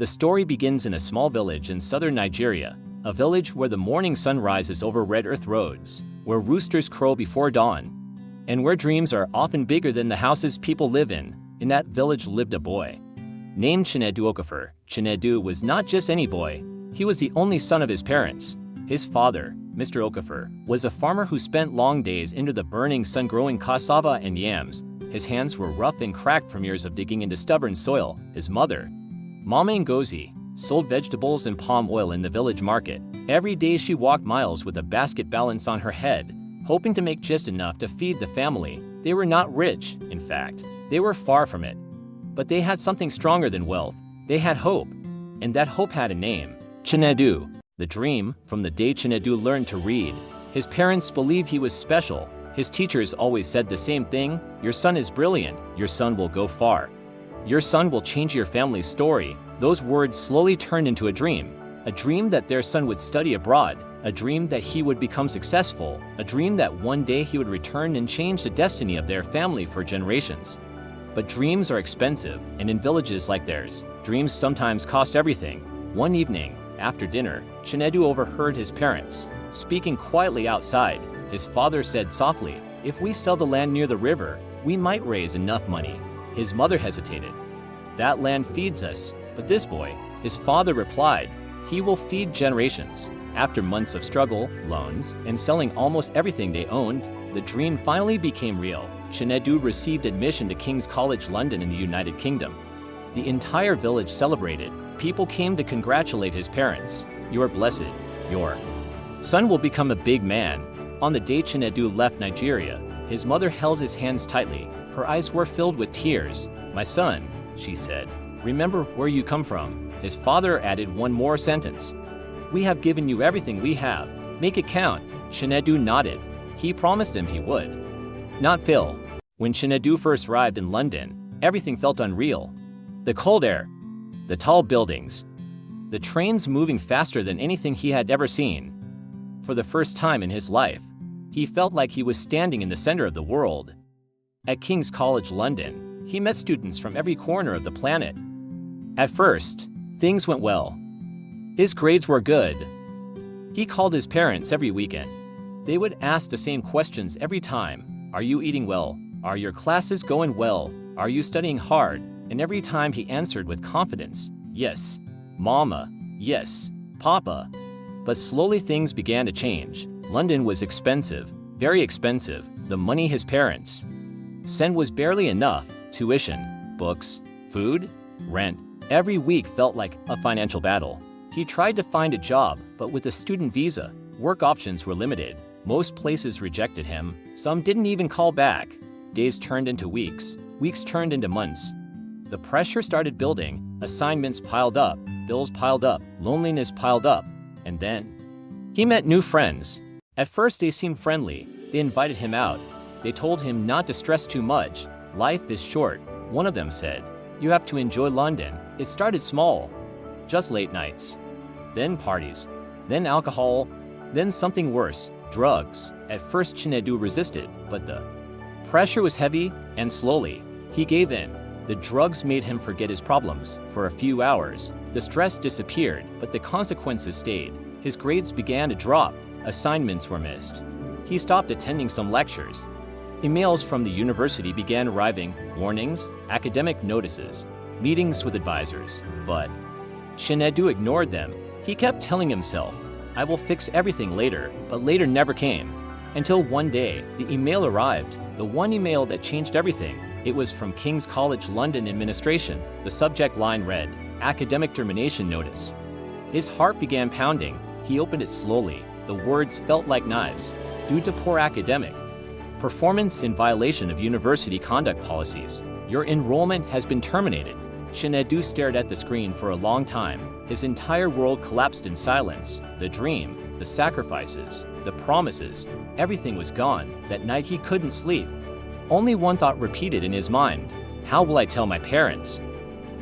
The story begins in a small village in southern Nigeria, a village where the morning sun rises over red earth roads, where roosters crow before dawn, and where dreams are often bigger than the houses people live in. In that village lived a boy named Chinedu Okafor. Chinedu was not just any boy, he was the only son of his parents. His father, Mr. Okafor, was a farmer who spent long days under the burning sun growing cassava and yams. His hands were rough and cracked from years of digging into stubborn soil. His mother, Mama Ngozi, sold vegetables and palm oil in the village market. Every day she walked miles with a basket balanced on her head, hoping to make just enough to feed the family. They were not rich, in fact. They were far from it. But they had something stronger than wealth. They had hope. And that hope had a name. Chinedu. The dream, from the day Chinedu learned to read. His parents believed he was special. His teachers always said the same thing: your son is brilliant, your son will go far. Your son will change your family's story. Those words slowly turned into a dream that their son would study abroad, a dream that he would become successful, a dream that one day he would return and change the destiny of their family for generations. But dreams are expensive, and in villages like theirs, dreams sometimes cost everything. One evening, after dinner, Chinedu overheard his parents speaking quietly outside. His father said softly, "If we sell the land near the river, we might raise enough money." His mother hesitated. "That land feeds us, but this boy," his father replied, "he will feed generations." After months of struggle, loans, and selling almost everything they owned, the dream finally became real. Chinedu received admission to King's College London in the United Kingdom. The entire village celebrated. People came to congratulate his parents. "You're blessed. Your son will become a big man." On the day Chinedu left Nigeria, his mother held his hands tightly. Her eyes were filled with tears. "My son," she said, "remember where you come from." His father added one more sentence: "We have given you everything we have. Make it count." Chinedu nodded. He promised him he would not fail. When Chinedu first arrived in London, everything felt unreal. The cold air, the tall buildings, the trains moving faster than anything he had ever seen. For the first time in his life, he felt like he was standing in the center of the world. At King's College London, he met students from every corner of the planet. At first, things went well. His grades were good. He called his parents every weekend. They would ask the same questions every time. "Are you eating well? Are your classes going well? Are you studying hard?" And every time he answered with confidence, "Yes, Mama. Yes, Papa." But slowly things began to change. London was expensive, very expensive. The money his parents sent was barely enough. Tuition, books, food, rent. Every week felt like a financial battle. He tried to find a job, but with a student visa, work options were limited. Most places rejected him. Some didn't even call back. Days turned into weeks. Weeks turned into months. The pressure started building. Assignments piled up. Bills piled up. Loneliness piled up. And then he met new friends. At first they seemed friendly. They invited him out. They told him not to stress too much. Life is short. One of them said, "You have to enjoy London." It started small. Just late nights. Then parties. Then alcohol. Then something worse, drugs. At first Chinedu resisted, but the pressure was heavy, and slowly, he gave in. The drugs made him forget his problems. For a few hours, the stress disappeared, but the consequences stayed. His grades began to drop. Assignments were missed. He stopped attending some lectures. Emails from the university began arriving, warnings, academic notices, meetings with advisors. But Chinedu ignored them. He kept telling himself, "I will fix everything later," but later never came. Until one day, the email arrived, the one email that changed everything. It was from King's College London administration. The subject line read, "Academic Termination Notice." His heart began pounding. He opened it slowly. The words felt like knives. "Due to poor academic performance in violation of university conduct policies, your enrollment has been terminated." Chinedu stared at the screen for a long time. His entire world collapsed in silence. The dream, the sacrifices, the promises, everything was gone. That night he couldn't sleep. Only one thought repeated in his mind: how will I tell my parents?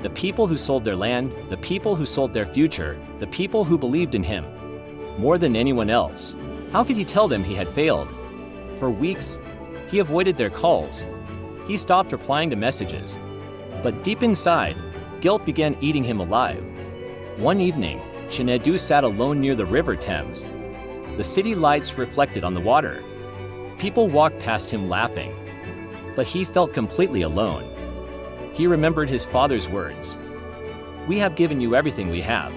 The people who sold their land, the people who sold their future, the people who believed in him more than anyone else. How could he tell them he had failed? For weeks, he avoided their calls. He stopped replying to messages. But deep inside, guilt began eating him alive. One evening, Chinedu sat alone near the river Thames. The city lights reflected on the water. People walked past him laughing. But he felt completely alone. He remembered his father's words. "We have given you everything we have."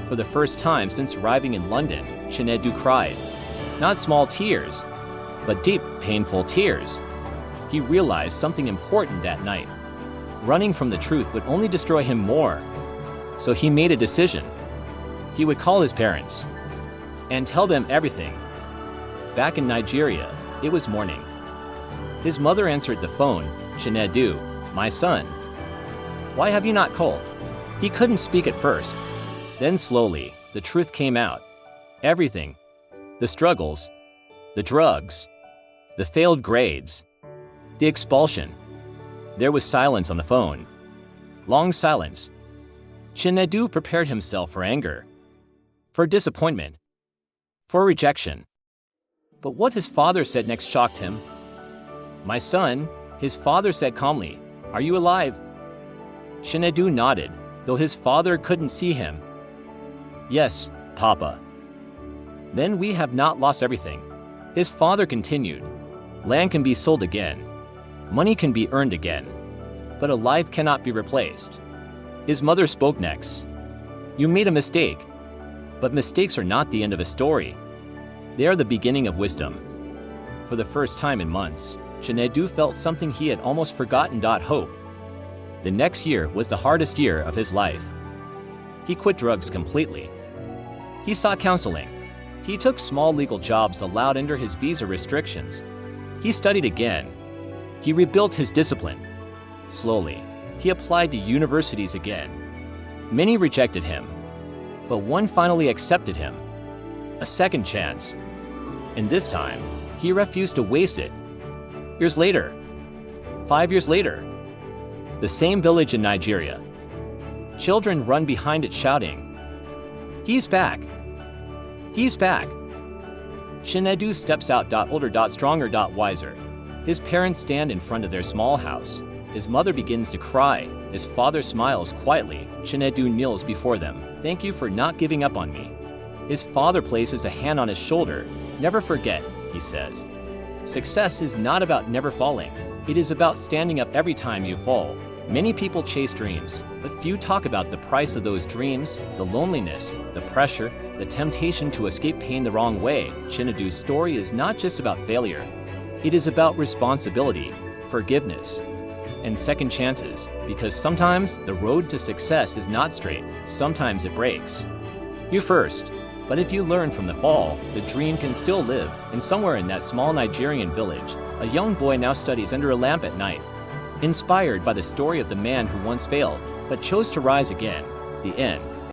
For the first time since arriving in London, Chinedu cried. Not small tears, but deep, painful tears. He realized something important that night. Running from the truth would only destroy him more. So he made a decision. He would call his parents and tell them everything. Back in Nigeria, it was morning. His mother answered the phone. "Chinedu, my son. Why have you not called?" He couldn't speak at first. Then slowly, the truth came out. Everything. The struggles. The drugs. The failed grades. The expulsion. There was silence on the phone. Long silence. Chinedu prepared himself for anger. For disappointment. For rejection. But what his father said next shocked him. "My son," his father said calmly, "are you alive?" Chinedu nodded, though his father couldn't see him. "Yes, Papa." "Then we have not lost everything." His father continued. "Land can be sold again. Money can be earned again. But a life cannot be replaced." His mother spoke next. "You made a mistake. But mistakes are not the end of a story. They are the beginning of wisdom." For the first time in months, Chinedu felt something he had almost forgotten. Hope. The next year was the hardest year of his life. He quit drugs completely. He sought counseling. He took small legal jobs allowed under his visa restrictions. He studied again. He rebuilt his discipline. Slowly, he applied to universities again. Many rejected him, but one finally accepted him. A second chance. And this time, he refused to waste it. Years later, 5 years later, the same village in Nigeria. Children run behind it shouting, "He's back! He's back!" Chinedu steps out. Older. Stronger. Wiser. His parents stand in front of their small house. His mother begins to cry. His father smiles quietly. Chinedu kneels before them. "Thank you for not giving up on me." His father places a hand on his shoulder. "Never forget," he says. "Success is not about never falling. It is about standing up every time you fall." Many people chase dreams, but few talk about the price of those dreams, the loneliness, the pressure, the temptation to escape pain the wrong way. Chinedu's story is not just about failure. It is about responsibility, forgiveness, and second chances, because sometimes the road to success is not straight, sometimes it breaks. You first. But if you learn from the fall, the dream can still live. And somewhere in that small Nigerian village, a young boy now studies under a lamp at night. Inspired by the story of the man who once failed, but chose to rise again. The end.